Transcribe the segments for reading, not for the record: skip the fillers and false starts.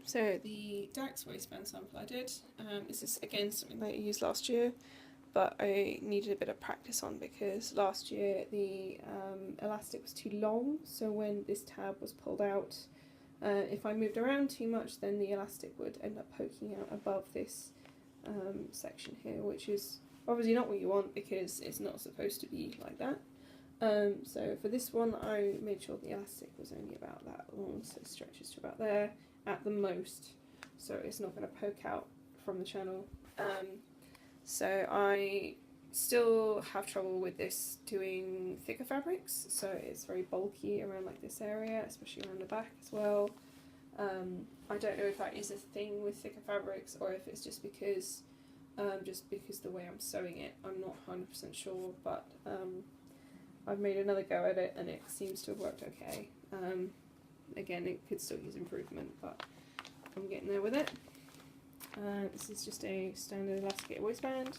So the Dax waistband sample I did, this is again something that I used last year, but I needed a bit of practice on because last year the elastic was too long, so when this tab was pulled out, if I moved around too much, then the elastic would end up poking out above this section here, which is obviously not what you want because it's not supposed to be like that. So for this one I made sure the elastic was only about that long, so it stretches to about there at the most, so it's not going to poke out from the channel. So I still have trouble with this doing thicker fabrics, so it's very bulky around like this area, especially around the back as well. I don't know if that is a thing with thicker fabrics or if it's just because the way I'm sewing it. I'm not 100% sure, but I've made another go at it and it seems to have worked okay. Again, it could still use improvement, but I'm getting there with it. This is just a standard elasticated waistband,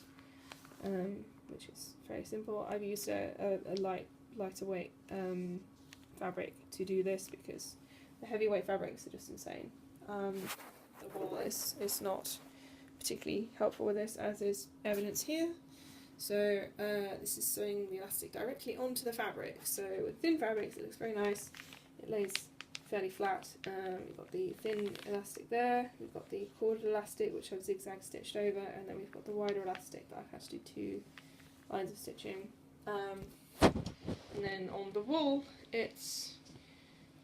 which is very simple. I've used a lighter weight fabric to do this because the heavyweight fabrics are just insane. The wool is not particularly helpful with this, as is evidence here. So this is sewing the elastic directly onto the fabric. So with thin fabrics it looks very nice. It lays fairly flat. We've got the thin elastic there, we've got the corded elastic which I've zigzag stitched over, and then we've got the wider elastic that I've had to do 2 lines of stitching. And then on the wool it's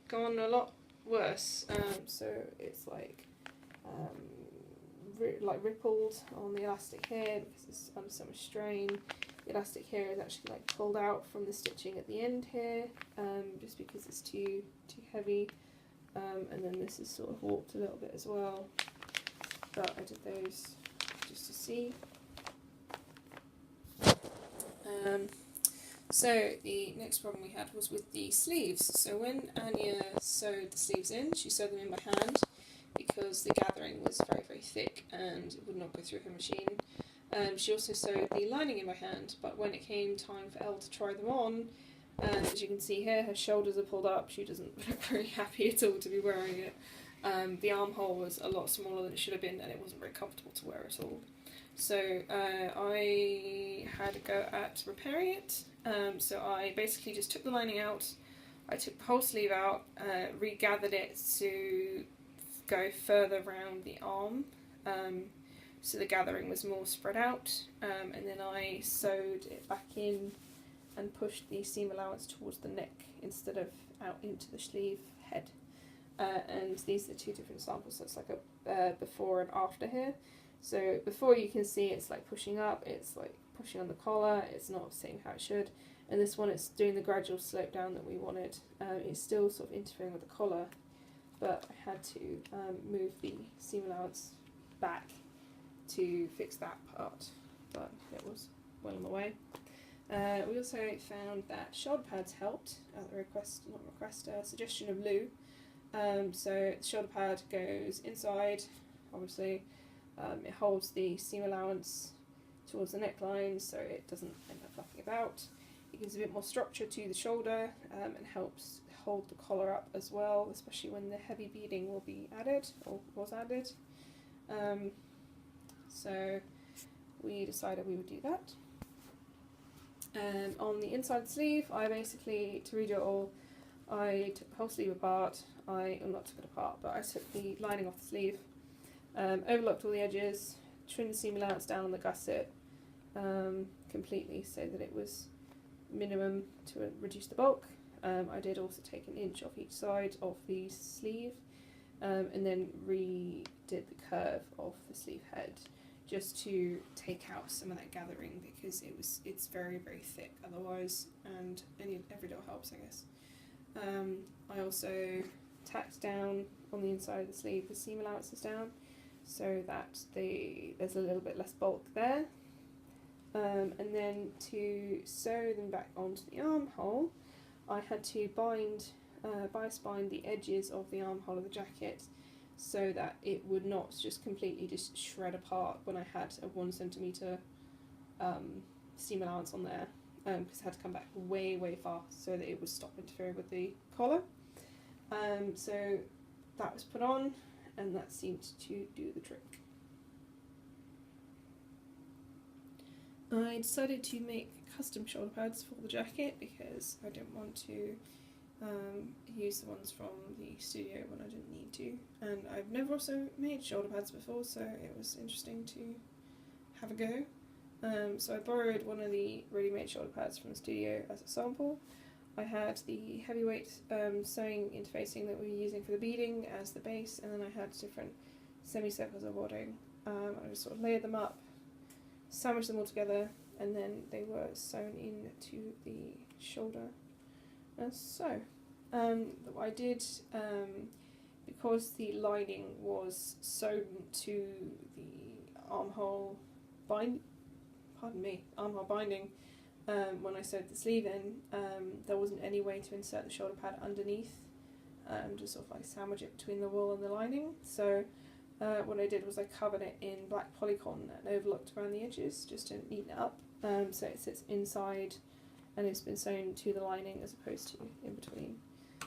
gone a lot worse, so it's like rippled on the elastic here because it's under so much strain. The elastic here is actually like pulled out from the stitching at the end here, just because it's too heavy, and then this is sort of warped a little bit as well, but I did those just to see. So the next problem we had was with the sleeves. So when Anya sewed the sleeves in, she sewed them in by hand because the gathering was very, very thick and it would not go through her machine. She also sewed the lining in by hand, but when it came time for Elle to try them on, as you can see here, her shoulders are pulled up. She doesn't look very happy at all to be wearing it. The armhole was a lot smaller than it should have been, and it wasn't very comfortable to wear at all. So I had a go at repairing it. So I basically just took the lining out, I took the whole sleeve out, regathered it to go further around the arm, so the gathering was more spread out, and then I sewed it back in and pushed the seam allowance towards the neck instead of out into the sleeve head. And these are 2 different samples, so it's like a before and after here. So before, you can see it's like pushing up, it's like pushing on the collar, it's not sitting how it should, and this one it's doing the gradual slope down that we wanted. It's still sort of interfering with the collar, but I had to move the seam allowance back to fix that part, but it was well on the way. We also found that shoulder pads helped at the suggestion of Lou. So the shoulder pad goes inside, obviously. It holds the seam allowance towards the neckline so it doesn't end up flapping about. It gives a bit more structure to the shoulder, and helps hold the collar up as well, especially when the heavy beading will be added, or was added. So we decided we would do that. On the inside of the sleeve, I basically, to redo it all, I took the whole sleeve apart. Not took it apart, but I took the lining off the sleeve, overlocked all the edges, trimmed the seam allowance down on the gusset completely so that it was minimum to reduce the bulk. I did also take 1 inch off each side of the sleeve, and then redid the curve of the sleeve head just to take out some of that gathering because it's very, very thick otherwise, and every little helps, I guess. I also tacked down on the inside of the sleeve the seam allowances down so that there's a little bit less bulk there. And then to sew them back onto the armhole, I had to bias bind the edges of the armhole of the jacket so that it would not just completely just shred apart when I had a 1 centimetre seam allowance on there, because it had to come back way, way fast so that it would stop interfering with the collar. So that was put on, and that seemed to do the trick. I decided to make custom shoulder pads for the jacket because I didn't want to use the ones from the studio when I didn't need to, and I've never also made shoulder pads before, so it was interesting to have a go. So I borrowed one of the ready-made shoulder pads from the studio as a sample. I had the heavyweight sewing interfacing that we were using for the beading as the base, and then I had different semicircles of wadding. I just sort of layered them up, sandwiched them all together, and then they were sewn into the shoulder as so. What I did, because the lining was sewn to the armhole binding, when I sewed the sleeve in, there wasn't any way to insert the shoulder pad underneath, just sort of like sandwich it between the wool and the lining. So what I did was I covered it in black polycotton and overlocked around the edges just to neaten it up, so it sits inside and it's been sewn to the lining as opposed to in between.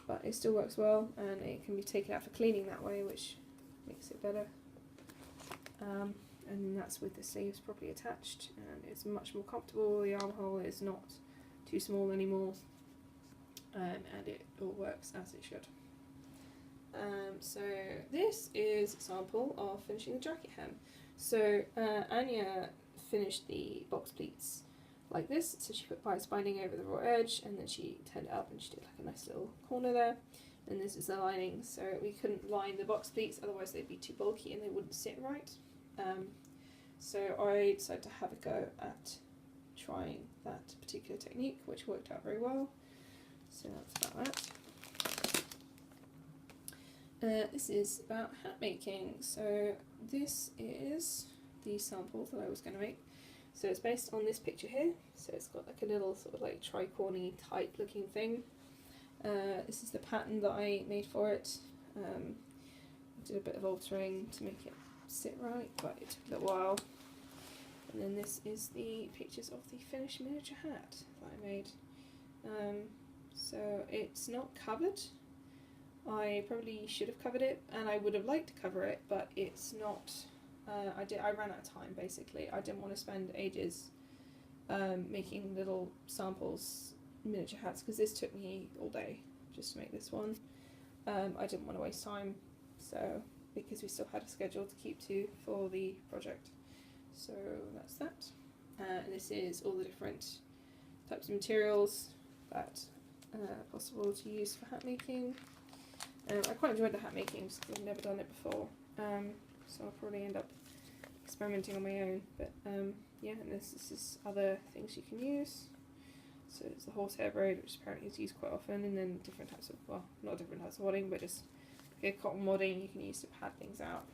But it still works well, and it can be taken out for cleaning that way, which makes it better. And that's with the sleeves properly attached, and it's much more comfortable. The armhole is not too small anymore, and it all works as it should. So this is a sample of finishing the jacket hem. So Anya finished the box pleats like this, so she put bias binding over the raw edge, and then she turned it up and she did like a nice little corner there, and this is the lining. So we couldn't line the box pleats, otherwise they'd be too bulky and they wouldn't sit right. So I decided to have a go at trying that particular technique, which worked out very well. So that's about that. This is about hat making. So this is the sample that I was going to make. So it's based on this picture here. So it's got like a little sort of like tricorny type looking thing. This is the pattern that I made for it. I did a bit of altering to make it sit right, but it took a little while. And then this is the pictures of the finished miniature hat that I made. So it's not covered. I probably should have covered it, and I would have liked to cover it, but it's not. I ran out of time basically. I didn't want to spend ages making little samples, miniature hats, because this took me all day just to make this one. I didn't want to waste time, so because we still had a schedule to keep to for the project. So that's that. And this is all the different types of materials that are possible to use for hat making. I quite enjoyed the hat making just because I've never done it before, so I'll probably end up experimenting on my own. But yeah, and this is other things you can use. So it's the horsehair braid, which apparently is used quite often, and then different types of, well, not different types of wadding, but just cotton wadding you can use to pad things out.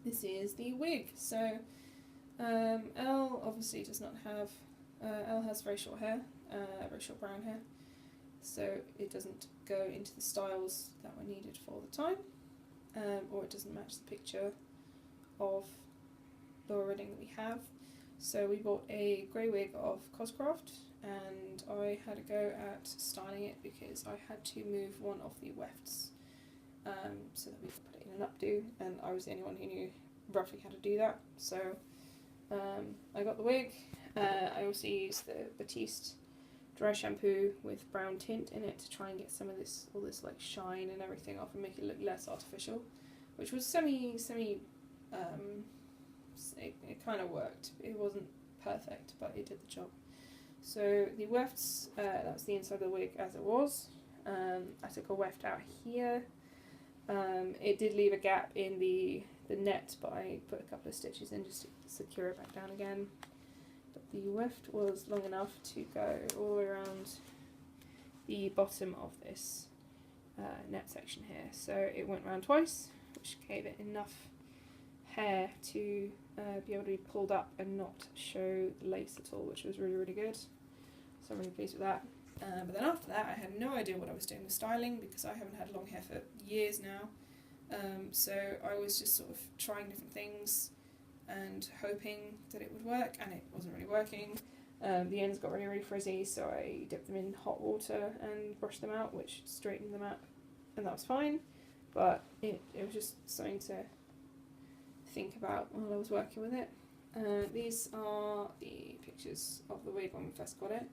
This is the wig. So Elle obviously does not have, Elle has very short hair, very short brown hair, so it doesn't go into the styles that were needed for the time, or it doesn't match the picture of Laura Redding that we have. So we bought a grey wig of Coscraft, and I had a go at styling it because I had to move one of the wefts so that we could put it in an updo, and I was the only one who knew roughly how to do that. So I got the wig. I also used the Batiste dry shampoo with brown tint in it to try and get some of this, all this like shine and everything off and make it look less artificial, which was it kind of worked. It wasn't perfect, but it did the job. So the wefts, that was the inside of the wig as it was. I took a weft out here. It did leave a gap in the net, but I put a couple of stitches in just to secure it back down again. But the weft was long enough to go all the way around the bottom of this net section here. So it went around twice, which gave it enough hair to be able to be pulled up and not show the lace at all, which was really, really good. So I'm really pleased with that. But then after that, I had no idea what I was doing with styling because I haven't had long hair for years now. So I was just sort of trying different things and hoping that it would work, and it wasn't really working. The ends got really, really frizzy, so I dipped them in hot water and brushed them out, which straightened them out, and that was fine. But it was just something to think about while I was working with it. These are the pictures of the wig when we first got it.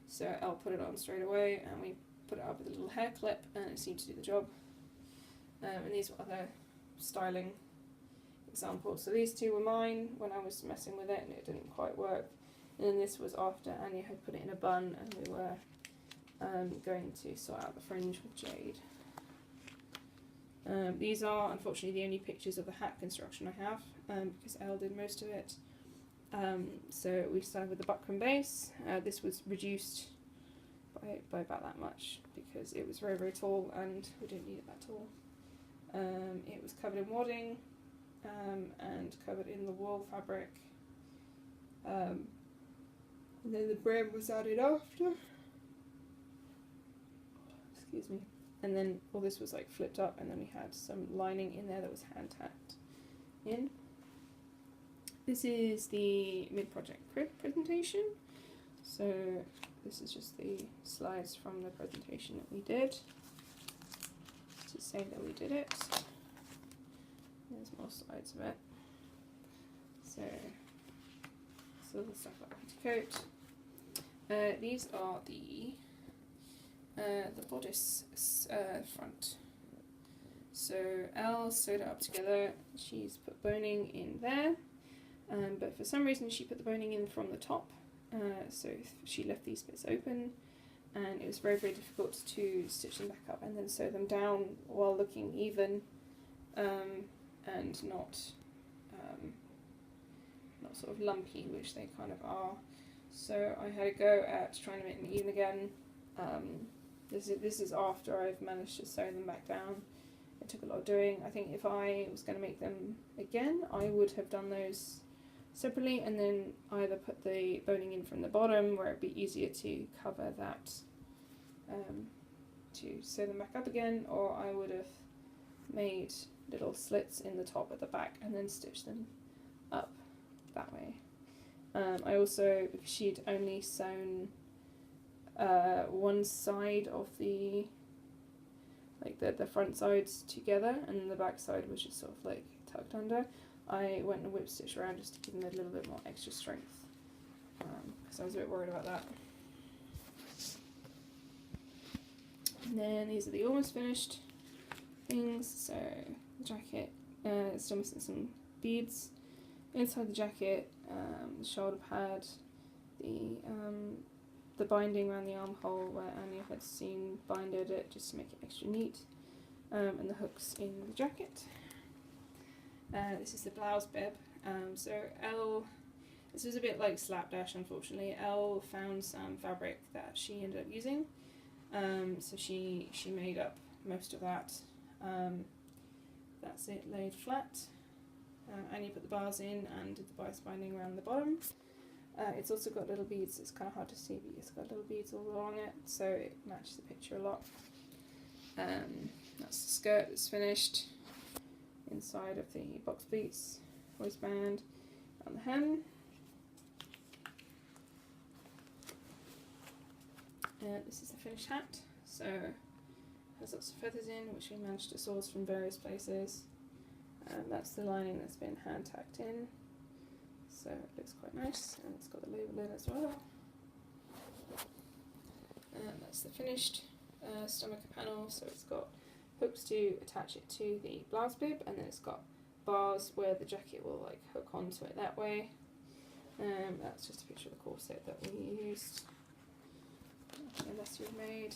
So Elle put it on straight away, and we put it up with a little hair clip, and it seemed to do the job. And these were other styling examples. So these two were mine when I was messing with it and it didn't quite work. And then this was after Anya had put it in a bun and we were going to sort out the fringe with Jade. These are unfortunately the only pictures of the hat construction I have, because Elle did most of it. So we started with the buckram base. This was reduced by about that much because it was very, very tall and we didn't need it that tall. It was covered in wadding and covered in the wool fabric. And then the brim was added after. Excuse me. And then all this was like flipped up, and then we had some lining in there that was hand tacked in. This is the mid-project presentation. So this is just the slides from the presentation that we did to say that we did it. There's more slides of it. So the stuff like petticoat. These are the bodice front. So Elle sewed it up together. She's put boning in there, but for some reason she put the boning in from the top. So she left these bits open, and it was very, very difficult to stitch them back up and then sew them down while looking even, and not sort of lumpy, which they kind of are. So I had a go at trying to make them even again. This is after I've managed to sew them back down. It took a lot of doing. I think if I was going to make them again, I would have done those separately and then either put the boning in from the bottom where it'd be easier to cover that, to sew them back up again, or I would have made little slits in the top at the back and then stitched them up that way. I also, because she'd only sewn one side of the front sides together and the back side was just sort of like tucked under, I went and whip stitched around just to give them a little bit more extra strength, because I was a bit worried about that. And then these are the almost finished things. So the jacket, still missing some beads. Inside the jacket, the shoulder pad, the binding around the armhole where Anya had seen binded it just to make it extra neat, and the hooks in the jacket. This is the blouse bib. So Elle, this was a bit like slapdash unfortunately. Elle found some fabric that she ended up using, so she made up most of that. That's it laid flat. Anya put the bars in and did the bias binding around the bottom. It's also got little beads. It's kind of hard to see, but it's got little beads all along it, so it matches the picture a lot. That's the skirt that's finished. Inside of the box pleats, waistband, and the hem. This is the finished hat. So it has lots of feathers in, which we managed to source from various places. That's the lining that's been hand tacked in, so it looks quite nice, and it's got the label in as well. That's the finished stomach panel, so it's got hooks to attach it to the blouse bib, and then it's got bars where the jacket will like hook onto it that way. That's just a picture of the corset that we used, unless you've made.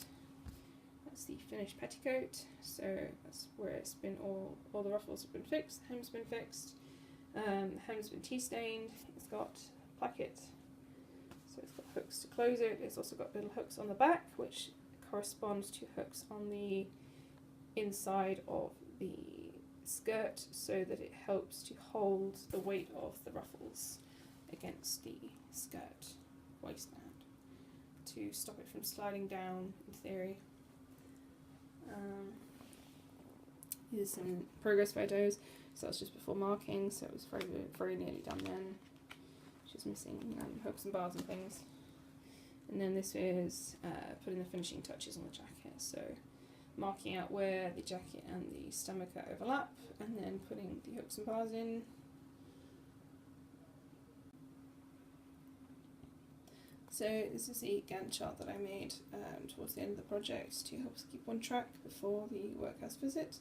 That's the finished petticoat, so that's where it's been all the ruffles have been fixed, the hem's been fixed, the hem's been tea stained, it's got placket, so it's got hooks to close it. It's also got little hooks on the back which correspond to hooks on the inside of the skirt, so that it helps to hold the weight of the ruffles against the skirt waistband to stop it from sliding down in theory. These are some progress photos, so that's just before marking, so it was very, very nearly done then. Just missing hooks and bars and things. And then this is putting the finishing touches on the jacket, so marking out where the jacket and the stomacher overlap, and then putting the hooks and bars in. So this is the Gantt chart that I made towards the end of the project to help us keep on track before the workhouse visit.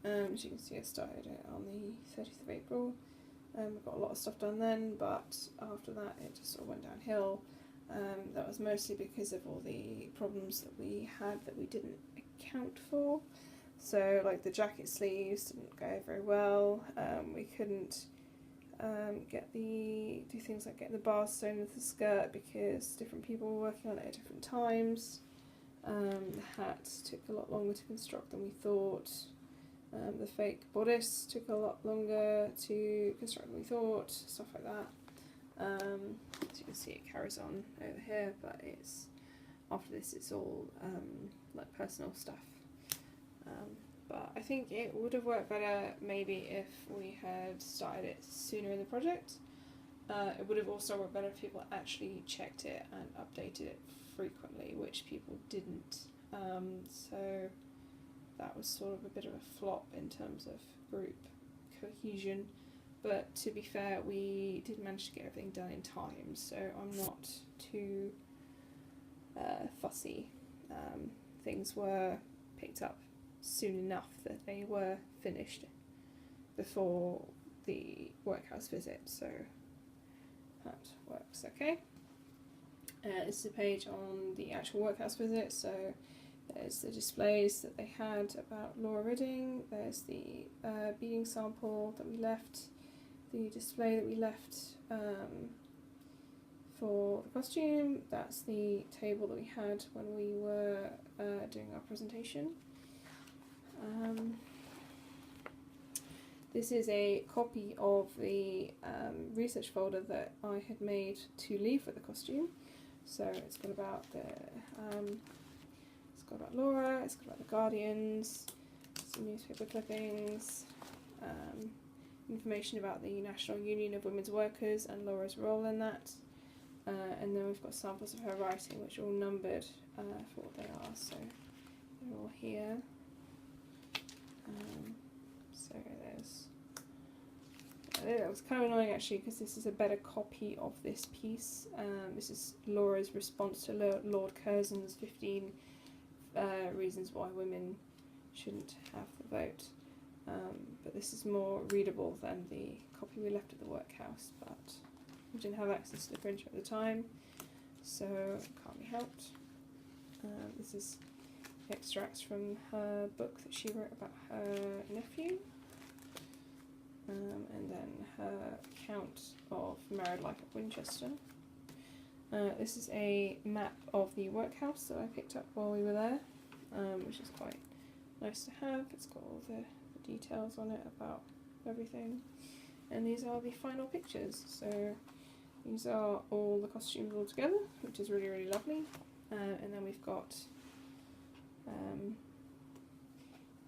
As you can see, I started it on the 30th of April. I got a lot of stuff done then, but after that it just sort of went downhill. That was mostly because of all the problems that we had that we didn't account for. So like the jacket sleeves didn't go very well. We couldn't do things like getting the bars sewn into the skirt because different people were working on it at different times. The hat took a lot longer to construct than we thought. The fake bodice took a lot longer to construct than we thought, stuff like that. As you can see, it carries on over here, but after this it's all like personal stuff. But I think it would have worked better maybe if we had started it sooner in the project. It would have also worked better if people actually checked it and updated it frequently, which people didn't. So that was sort of a bit of a flop in terms of group cohesion. But to be fair, we did manage to get everything done in time, so I'm not too fussy. Things were picked up soon enough that they were finished before the workhouse visit, so that works okay. This is a page on the actual workhouse visit, so there's the displays that they had about Laura Ridding, there's the beading sample that we left, the display that we left for the costume, that's the table that we had when we were doing our presentation. This is a copy of the research folder that I had made to leave with the costume. So it's got about Laura, it's got about the Guardians, some newspaper clippings, information about the National Union of Women's Workers and Laura's role in that, and then we've got samples of her writing which are all numbered for what they are, so they're all here. So it was kind of annoying actually because this is a better copy of this piece. This is Laura's response to Lord Curzon's 15 reasons why women shouldn't have the vote. But this is more readable than the copy we left at the workhouse, but we didn't have access to the printer at the time, so it can't be helped. This is extracts from her book that she wrote about her nephew, and then her account of married life at Winchester. This is a map of the workhouse that I picked up while we were there, which is quite nice to have. It's got all the details on it about everything, and these are the final pictures. So these are all the costumes all together, which is really, really lovely. And then we've got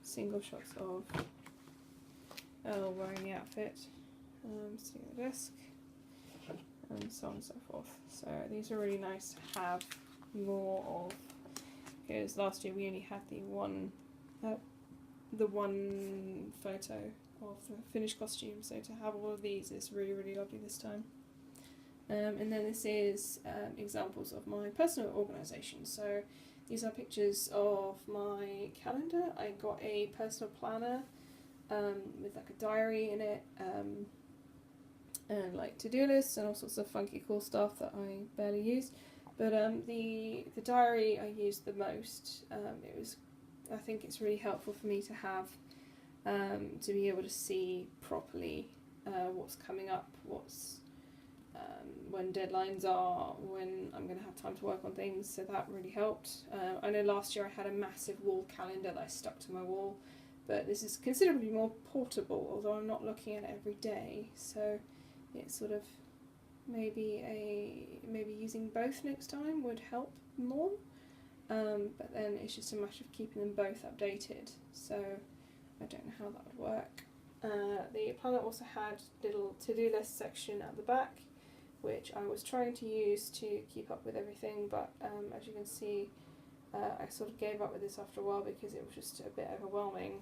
single shots of Earl wearing the outfit, sitting at the desk, and so on and so forth. So these are really nice to have more of, because last year we only had the one photo of the finished costume, so to have all of these is really, really lovely this time. And then this is examples of my personal organisation. So these are pictures of my calendar. I got a personal planner with like a diary in it, and like to-do lists and all sorts of funky cool stuff that I barely use. But the diary I used the most. I think it's really helpful for me to have, to be able to see properly what's coming up, when deadlines are, when I'm going to have time to work on things, so that really helped. I know last year I had a massive wall calendar that I stuck to my wall, but this is considerably more portable, although I'm not looking at it every day, so it's sort of maybe using both next time would help more, but then it's just a matter of keeping them both updated, so I don't know how that would work. The planner also had little to-do list section at the back, which I was trying to use to keep up with everything, but as you can see, I sort of gave up with this after a while because it was just a bit overwhelming.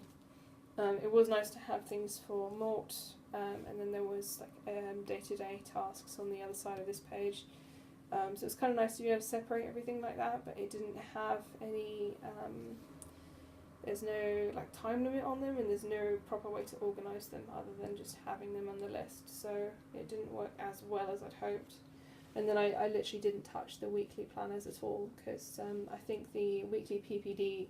It was nice to have things for Mort, and then there was like day-to-day tasks on the other side of this page. So it's kind of nice to be able to separate everything like that, but it didn't have any, there's no like time limit on them, and there's no proper way to organise them other than just having them on the list, so it didn't work as well as I'd hoped. And then I literally didn't touch the weekly planners at all, because I think the weekly PPD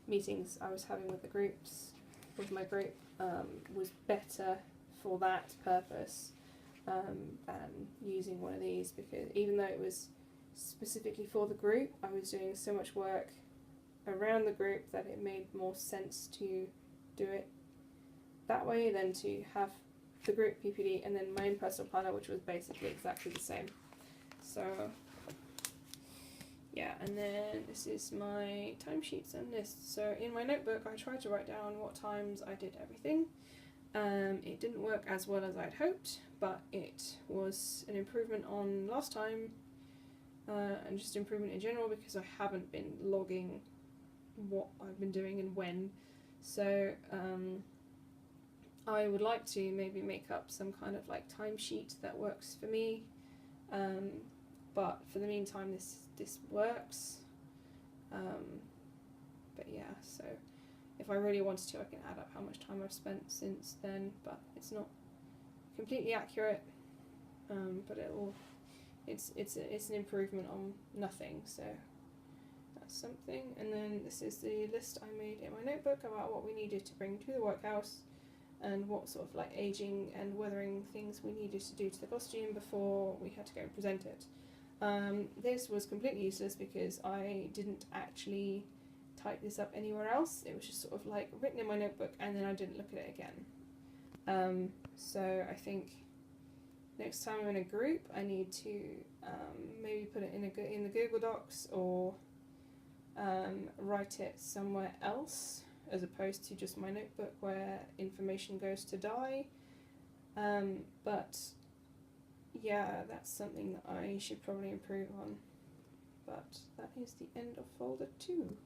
meetings I was having with the groups, with my group, was better for that purpose than using one of these, because even though it was specifically for the group, I was doing so much work around the group that it made more sense to do it that way than to have the group PPD and then my own personal planner, which was basically exactly the same. So yeah, and then this is my timesheets and lists. So in my notebook I tried to write down what times I did everything. It didn't work as well as I'd hoped, but it was an improvement on last time, and just improvement in general, because I haven't been logging what I've been doing and when. So I would like to maybe make up some kind of like timesheet that works for me, but for the meantime this works. But yeah, so if I really wanted to, I can add up how much time I've spent since then, but it's not completely accurate. But it's an improvement on nothing, so that's something. And then this is the list I made in my notebook about what we needed to bring to the workhouse, and what sort of like aging and weathering things we needed to do to the costume before we had to go and present it. This was completely useless because I didn't actually type this up anywhere else. It was just sort of like written in my notebook and then I didn't look at it again. So I think next time I'm in a group I need to maybe put it in the Google Docs, or write it somewhere else as opposed to just my notebook where information goes to die. But yeah, that's something that I should probably improve on. But that is the end of folder 2.